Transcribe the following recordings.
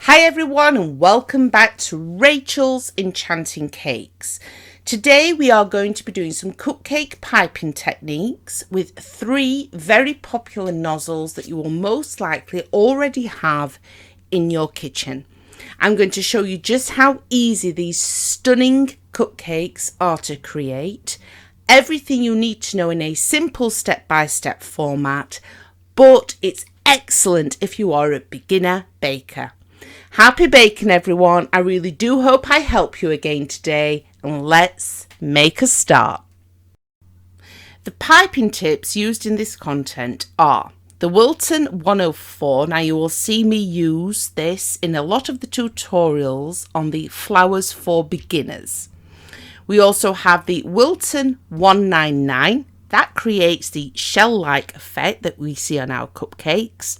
Hi everyone and welcome back to Rachel's Enchanting Cakes. Today we are going to be doing some cupcake piping techniques with 3 very popular nozzles that you will most likely already have in your kitchen. I'm going to show you just how easy these stunning cupcakes are to create, everything you need to know in a simple step-by-step format, but it's excellent if you are a beginner baker. Happy baking everyone, I really do hope I help you again today, and let's make a start. The piping tips used in this content are the Wilton 104. Now you will see me use this in a lot of the tutorials on the flowers for beginners. We also have the Wilton 199, that creates the shell-like effect that we see on our cupcakes.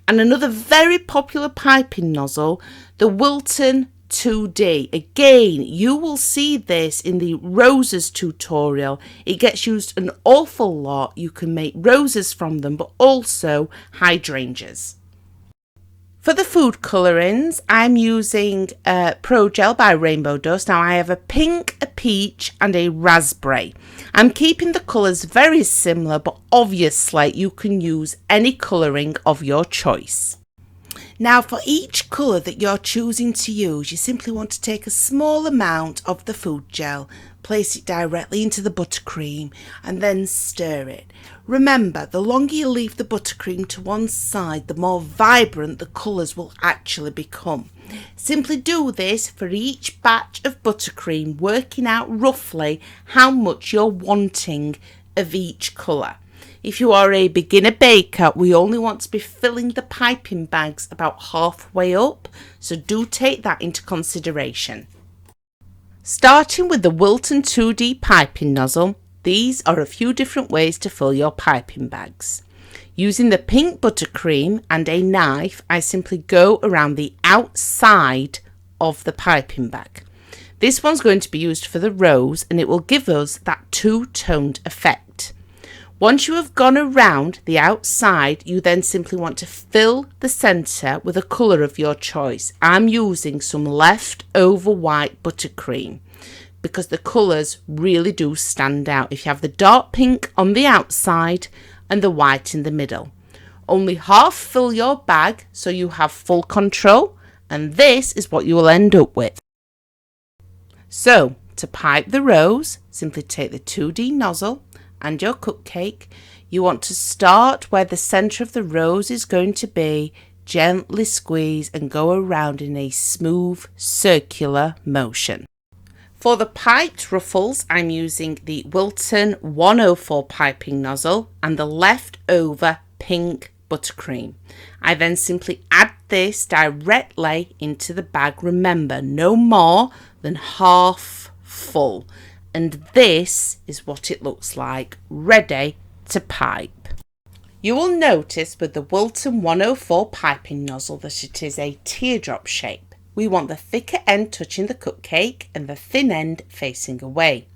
And another very popular piping nozzle, the Wilton 2D. Again, you will see this in the roses tutorial. It gets used an awful lot. You can make roses from them, but also hydrangeas. For the food colourings, I'm using Pro Gel by Rainbow Dust. Now I have a pink, a peach and a raspberry. I'm keeping the colours very similar, but obviously you can use any colouring of your choice. Now for each colour that you're choosing to use, you simply want to take a small amount of the food gel, place it directly into the buttercream and then stir it. Remember, the longer you leave the buttercream to one side, the more vibrant the colours will actually become. Simply do this for each batch of buttercream, working out roughly how much you're wanting of each colour. If you are a beginner baker, we only want to be filling the piping bags about halfway up, so do take that into consideration. Starting with the Wilton 2D piping nozzle, these are a few different ways to fill your piping bags. Using the pink buttercream and a knife, I simply go around the outside of the piping bag. This one's going to be used for the rose and it will give us that two-toned effect. Once you have gone around the outside, you then simply want to fill the centre with a colour of your choice. I'm using some leftover white buttercream because the colours really do stand out if you have the dark pink on the outside and the white in the middle. Only half fill your bag so you have full control, and this is what you will end up with. So to pipe the rose, simply take the 2D nozzle and your cupcake. You want to start where the centre of the rose is going to be, gently squeeze and go around in a smooth circular motion. For the piped ruffles, I'm using the Wilton 104 piping nozzle and the leftover pink buttercream. I then simply add this directly into the bag. Remember, no more than half full. And this is what it looks like, ready to pipe. You will notice with the Wilton 104 piping nozzle that it is a teardrop shape. We want the thicker end touching the cupcake and the thin end facing away.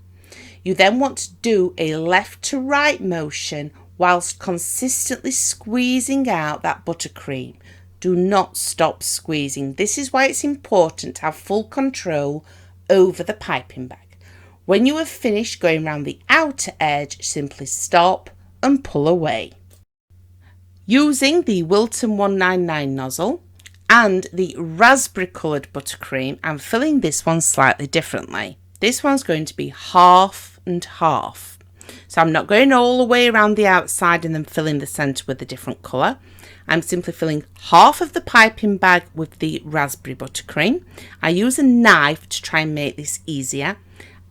You then want to do a left to right motion whilst consistently squeezing out that buttercream. Do not stop squeezing. This is why it's important to have full control over the piping bag. When you have finished going around the outer edge, simply stop and pull away. Using the Wilton 199 nozzle and the raspberry coloured buttercream, I'm filling this one slightly differently. This one's going to be half and half. So I'm not going all the way around the outside and then filling the centre with a different colour. I'm simply filling half of the piping bag with the raspberry buttercream. I use a knife to try and make this easier.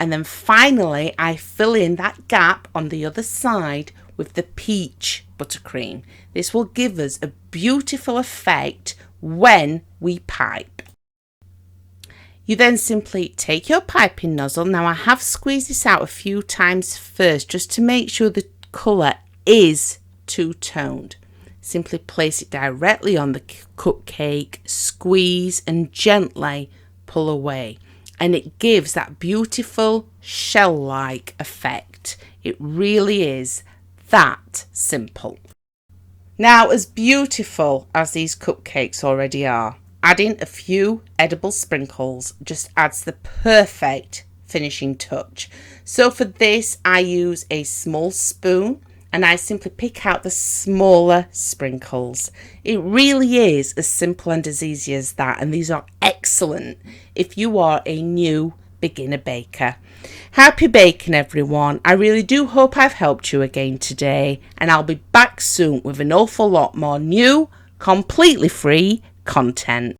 And then finally, I fill in that gap on the other side with the peach buttercream. This will give us a beautiful effect when we pipe. You then simply take your piping nozzle. Now I have squeezed this out a few times first just to make sure the colour is two-toned. Simply place it directly on the cupcake, squeeze and gently pull away. And it gives that beautiful shell-like effect. It really is that simple. Now, as beautiful as these cupcakes already are, Adding a few edible sprinkles just adds the perfect finishing touch. So for this, I use a small spoon and I simply pick out the smaller sprinkles. It really is as simple and as easy as that, and these are excellent if you are a new beginner baker. Happy baking, everyone. I really do hope I've helped you again today, and I'll be back soon with an awful lot more new, completely free content.